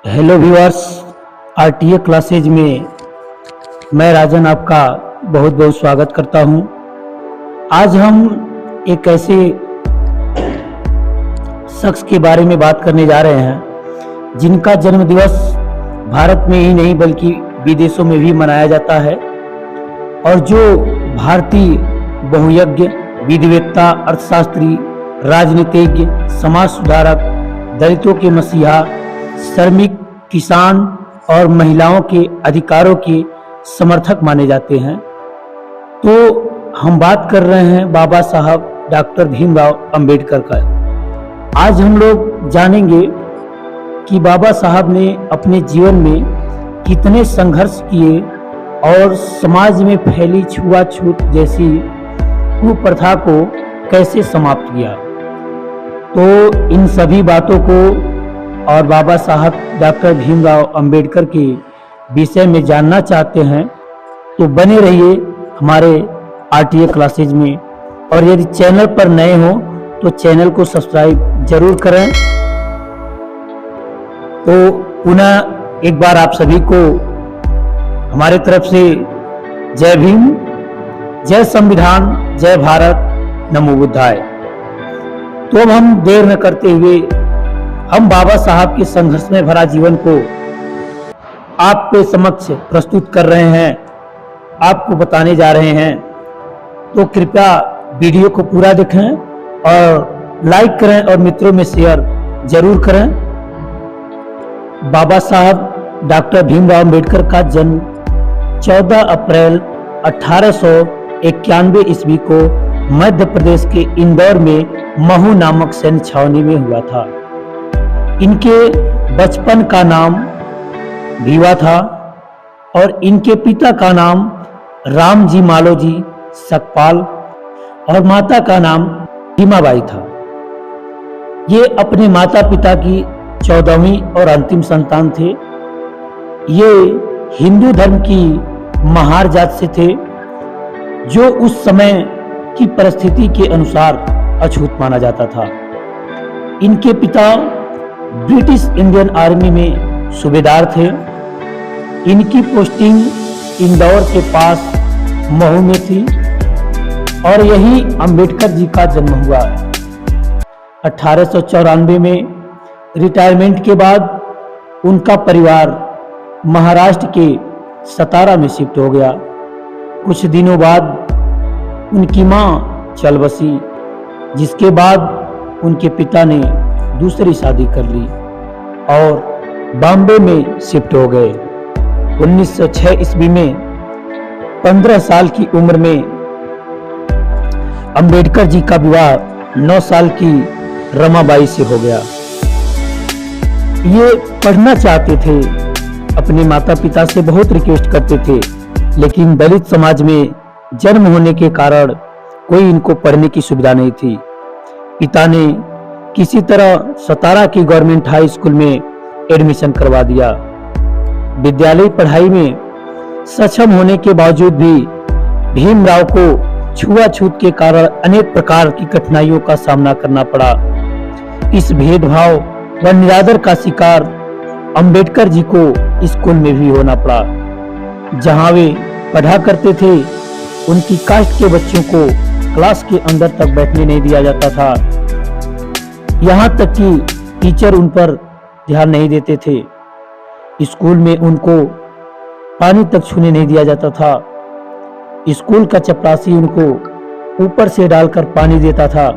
Hello viewers, RTA classes में मैं राजन आपका बहुत बहुत स्वागत करता हूं। आज हम एक ऐसे शख्स के बारे में बात करने जा रहे हैं जिनका जन्म दिवस भारत में ही नहीं बल्कि विदेशों में भी मनाया जाता है और जो भारतीय बहुयज्ञ, विधिवेत्ता, अर्थशास्त्री, राजनीतिज्ञ, समाज सुधारक, दलितों के मसीहा, श्रमिक, किसान और महिलाओं के अधिकारों के समर्थक माने जाते हैं। तो हम बात कर रहे हैं बाबा साहब डॉक्टर भीमराव अंबेडकर का। आज हम लोग जानेंगे कि बाबा साहब ने अपने जीवन में कितने संघर्ष किए और समाज में फैली छुआछूत जैसी कुप्रथा को कैसे समाप्त किया। तो इन सभी बातों को और बाबा साहब डॉक्टर भीमराव अंबेडकर के विषय में जानना चाहते हैं तो बने रहिए हमारे आरटीए क्लासेज में। और यदि चैनल पर नए हो तो चैनल को सब्सक्राइब जरूर करें। तो पुनः एक बार आप सभी को हमारे तरफ से जय भीम, जय संविधान, जय भारत, नमो बुद्धाय। तो अब हम देर न करते हुए हम बाबा साहब के संघर्ष में भरा जीवन को आपके समक्ष प्रस्तुत कर रहे हैं, आपको बताने जा रहे हैं। तो कृपया वीडियो को पूरा देखें और लाइक करें और मित्रों में शेयर जरूर करें। बाबा साहब डॉक्टर भीमराव अंबेडकर का जन्म 14 अप्रैल 1891 ईस्वी को मध्य प्रदेश के इंदौर में महू नामक सैन्य छावनी में हुआ था। इनके बचपन का नाम भीवा था और इनके पिता का नाम रामजी मालोजी सकपाल और माता का नाम भीमाबाई था। ये अपने माता पिता की 14वीं और अंतिम संतान थे। ये हिंदू धर्म की महार जात से थे जो उस समय की परिस्थिति के अनुसार अछूत माना जाता था। इनके पिता ब्रिटिश इंडियन आर्मी में सूबेदार थे। इनकी पोस्टिंग इंदौर के पास महू में थी और यही अंबेडकर जी का जन्म हुआ। 1894 में रिटायरमेंट के बाद उनका परिवार महाराष्ट्र के सतारा में शिफ्ट हो गया। कुछ दिनों बाद उनकी मां चल बसी, जिसके बाद उनके पिता ने दूसरी शादी कर ली और बॉम्बे में शिफ्ट हो गए। 1906 ईस्वी में 15 साल की उम्र में अंबेडकर जी का विवाह 9 साल की रमाबाई से हो गया। ये पढ़ना चाहते थे, अपने माता पिता से बहुत रिक्वेस्ट करते थे, लेकिन दलित समाज में जन्म होने के कारण कोई इनको पढ़ने की सुविधा नहीं थी। पिता ने किसी तरह सतारा की गवर्नमेंट हाई स्कूल में एडमिशन करवा दिया। विद्यालय पढ़ाई में सक्षम होने के बावजूद भी भीमराव को छुआछूत के कारण अनेक प्रकार की कठिनाइयों का सामना करना पड़ा। इस भेदभाव व निरादर का शिकार अंबेडकर जी को स्कूल में भी होना पड़ा। जहां वे पढ़ा करते थे उनकी कास्ट के बच्चों को क्लास के अंदर तक बैठने नहीं दिया जाता था। यहाँ तक कि टीचर उन पर ध्यान नहीं देते थे। स्कूल में उनको पानी तक छूने नहीं दिया जाता था। स्कूल का चपरासी उनको ऊपर से डालकर पानी देता था।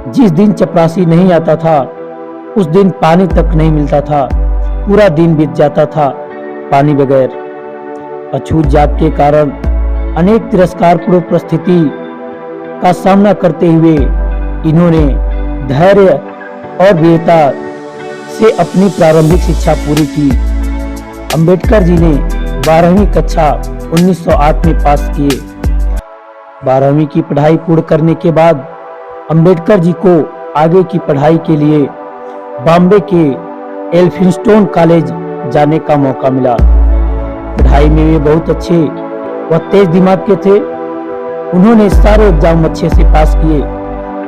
जिस दिन चपरासी नहीं आता था उस दिन पानी तक नहीं मिलता था। पूरा दिन बीत जाता था पानी बगैर। अछूत जात के कारण अनेक तिरस्कारपूर्ण परिस्थिति का सामना करते हुए इन्होंने धैर्य और वीरता से अपनी प्रारंभिक शिक्षा पूरी की। अंबेडकर जी ने 12वीं कक्षा 1908 में पास किए। 12वीं की पढ़ाई पूर्ण करने के बाद अंबेडकर जी को आगे की पढ़ाई के लिए बॉम्बे के एल्फिंस्टन कॉलेज जाने का मौका मिला। पढ़ाई में वे बहुत अच्छे व तेज दिमाग के थे। उन्होंने सारे एग्जाम अच्छे से पास किए,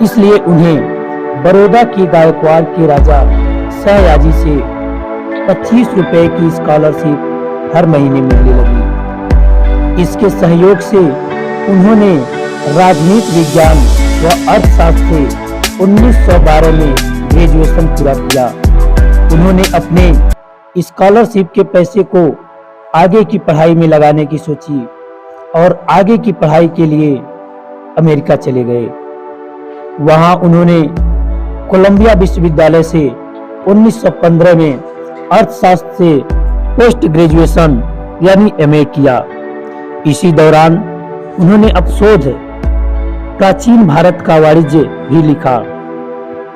इसलिए उन्हें बड़ौदा के गायकवाड़ के राजा सयाजी से 25 रुपए की स्कॉलरशिप हर महीने मिलने लगी। इसके सहयोग से उन्होंने राजनीति विज्ञान व अर्थशास्त्र से 1912 में ग्रेजुएशन पूरा किया। उन्होंने अपने स्कॉलरशिप के पैसे को आगे की पढ़ाई में लगाने की सोची और आगे की पढ़ाई के लिए अमेरिका चले गए। वहां उन्होंने कोलंबिया विश्वविद्यालय से 1915 में अर्थशास्त्र से पोस्ट ग्रेजुएशन यानी एमए किया। इसी दौरान उन्होंने अपशोध प्राचीन भारत का वाणिज्य भी लिखा।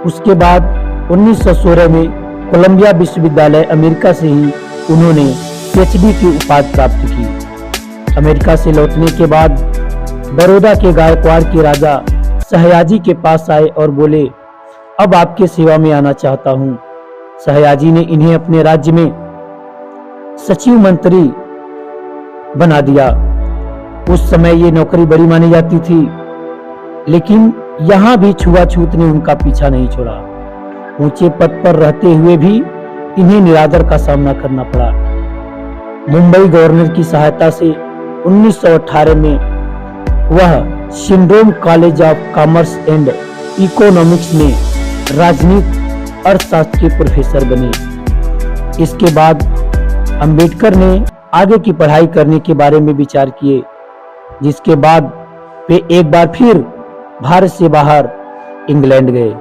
उसके बाद 1916 में कोलंबिया विश्वविद्यालय अमेरिका से ही उन्होंने पीएचडी की उपाधि प्राप्त की। अमेरिका से लौटने के बाद बड़ौदा के गायकवाड़ के राजा सयाजी के पास आए और बोले, अब आपके सेवा में आना चाहता हूँ। सयाजी ने इन्हें अपने राज्य में सचिव मंत्री बना दिया। उस समय ये नौकरी बड़ी मानी जाती थी, लेकिन यहाँ भी छुआछूत ने उनका पीछा नहीं छोड़ा। ऊंचे पद पर रहते हुए भी इन्हें निरादर का सामना करना पड़ा। मुंबई गवर्नर की सहायता से 1918 में वह syndrome college of commerce and economics में राजनीति अर्थशास्त्र के प्रोफेसर बने। इसके बाद अंबेडकर ने आगे की पढ़ाई करने के बारे में विचार किए, जिसके बाद वे एक बार फिर भारत से बाहर इंग्लैंड गए।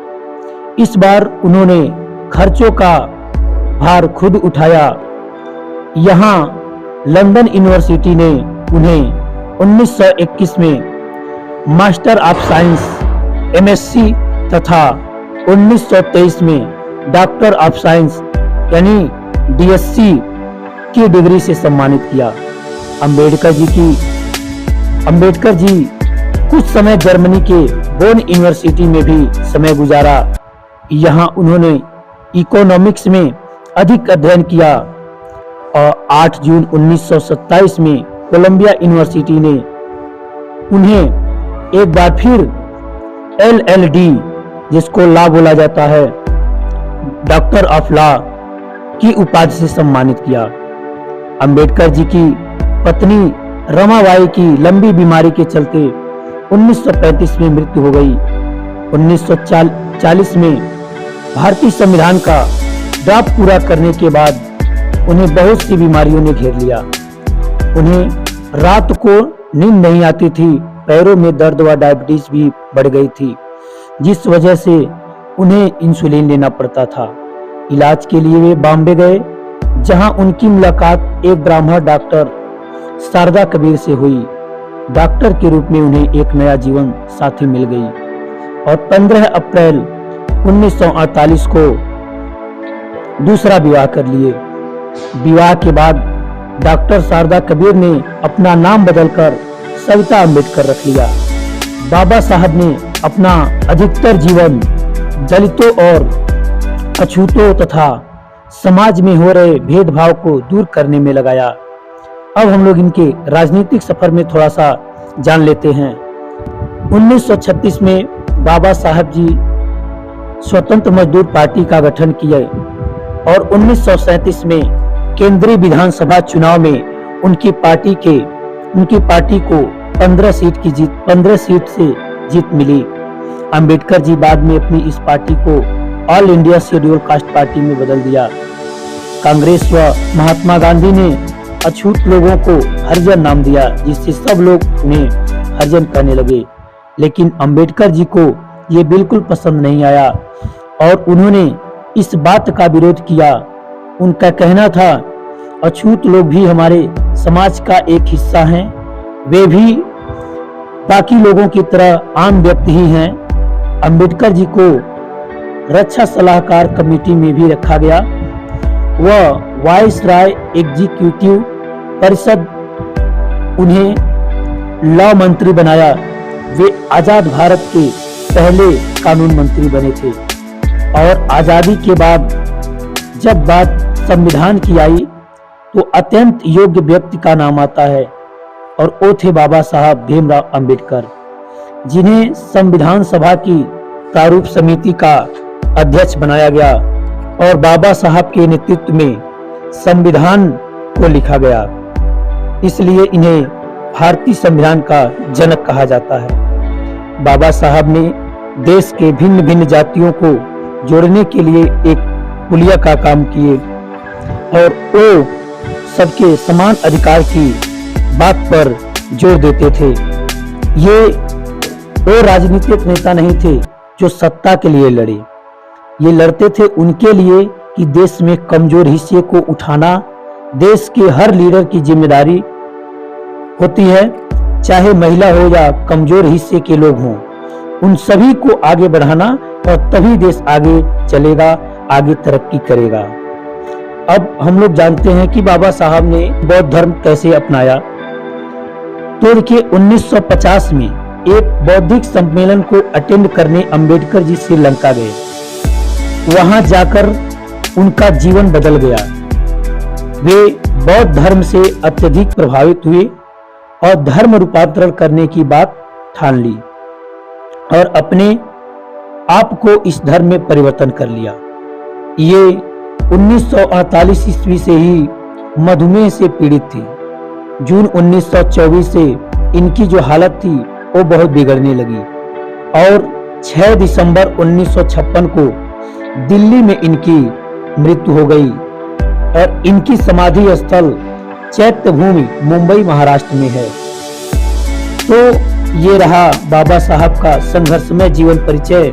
इस बार उन्होंने खर्चों का भार खुद उठाया। यहाँ लंदन यूनिवर्सिटी ने उन्हें 1921 में मास्टर ऑफ साइंस एमएससी तथा 1923 में डॉक्टर ऑफ साइंस यानी डीएससी की डिग्री से सम्मानित किया। अंबेडकर जी कुछ समय जर्मनी के बोन यूनिवर्सिटी में भी समय गुजारा। यहाँ उन्होंने इकोनॉमिक्स में अधिक अध्ययन किया और 8 जून 1927 में कोलंबिया यूनिवर्सिटी ने उन्हें एक बार फिर एलएलडी, जिसको लॉ बोला जाता है, डॉक्टर ऑफ लॉ की उपाधि से सम्मानित किया। अंबेडकर जी की पत्नी रमाबाई की लंबी बीमारी के चलते 1935 में मृत्यु हो गई। 1940 में भारतीय संविधान का ड्राफ्ट पूरा करने के बाद उन्हें बहुत सी बीमारियों ने घेर लिया। उन्हें रात को नींद नहीं आती थी, पैरों में दर्द व डायबिटीज भी बढ़ गई थी, जिस वजह से उन्हें इंसुलिन लेना पड़ता था। इलाज के लिए वे बॉम्बे गए, जहां उनकी मुलाकात एक ब्राह्मण डॉक्टर शारदा कबीर से हुई। डॉक्टर के रूप में उन्हें एक नया जीवन साथी मिल गई और 15 अप्रैल 1948 को दूसरा विवाह कर लिए। विवाह के बाद डॉक्टर शारदा कबीर ने अपना नाम बदलकर सविता अंबेडकर रख लिया। बाबा साहब ने अपना अधिकतर जीवन दलितों और अछूतों तथा समाज में हो रहे भेदभाव को दूर करने में लगाया। अब हम लोग इनके राजनीतिक सफर में थोड़ा सा जान लेते हैं। 1936 में बाबा साहब जी स्वतंत्र मजदूर पार्टी का गठन किए और 1937 में केंद्रीय विधानसभा चुनाव में उनकी पार्टी को 15 सीट से जीत मिली। अंबेडकर जी बाद में अपनी इस पार्टी को all India schedule caste party में बदल दिया। कांग्रेस व महात्मा गांधी ने अछूत लोगों को हरिजन नाम दिया, जिससे सब लोग उन्हें हरिजन कहने लगे। लेकिन अंबेडकर जी को ये बिल्कुल पसंद नहीं आया और उन्होंने इस बात का विरोध किया। उनका कहना था, अछूत लोग भी हमारे समाज का एक हिस्सा हैं, वे भी बाकी लोगों की तरह आम व्यक्ति ही हैं। अंबेडकर जी को रक्षा सलाहकार कमेटी में भी रखा गया। वह वाइस राय एग्जीक्यूटिव परिषद उन्हें लॉ मंत्री बनाया। वे आजाद भारत के पहले कानून मंत्री बने थे और आजादी के बाद जब बात संविधान की आई तो अत्यंत योग्य व्यक्ति का नाम आता है और वो थे बाबा साहब भीमराव अंबेडकर, जिन्हें संविधान सभा की प्रारूप समिति का अध्यक्ष बनाया गया। और बाबा साहब के नेतृत्व में संविधान को लिखा गया। इसलिए इन्हें भारतीय संविधान का जनक कहा जाता है। बाबा साहब ने देश के भिन्न भिन्न जातियों को जोड़ने के लिए एक पुलिया का काम किए और वो सबके समान अधिकार की बात पर जोर देते थे। ये वो राजनीतिक नेता नहीं थे जो सत्ता के लिए लड़े, ये लड़ते थे उनके लिए कि देश में कमजोर हिस्से को उठाना देश के हर लीडर की जिम्मेदारी होती है, चाहे महिला हो या कमजोर हिस्से के लोग हों, उन सभी को आगे बढ़ाना और तभी देश आगे चलेगा, आगे तरक्की करेगा। अब हम लोग जानते हैं कि बाबा साहब ने बौद्ध धर्म कैसे अपनाया। तो देखिए 1950 में एक बौद्धिक सम्मेलन को अटेंड करने अंबेडकर जी श्रीलंका गए। वहां जाकर उनका जीवन बदल गया। वे बौद्ध धर्म से अत्यधिक प्रभावित हुए और धर्म रूपांतरण करने की बात ठान ली और अपने आप को इस धर्म में परिवर्तन कर लिया। ये 1948 ईस्वी से ही मधुमेह से पीड़ित थी। जून 1924 से इनकी जो हालत थी वो बहुत बिगड़ने लगी और 6 दिसंबर 1956 को दिल्ली में इनकी मृत्यु हो गई और इनकी समाधि स्थल चैत्यभूमि मुंबई महाराष्ट्र में है। तो ये रहा बाबा साहब का संघर्षमय जीवन परिचय।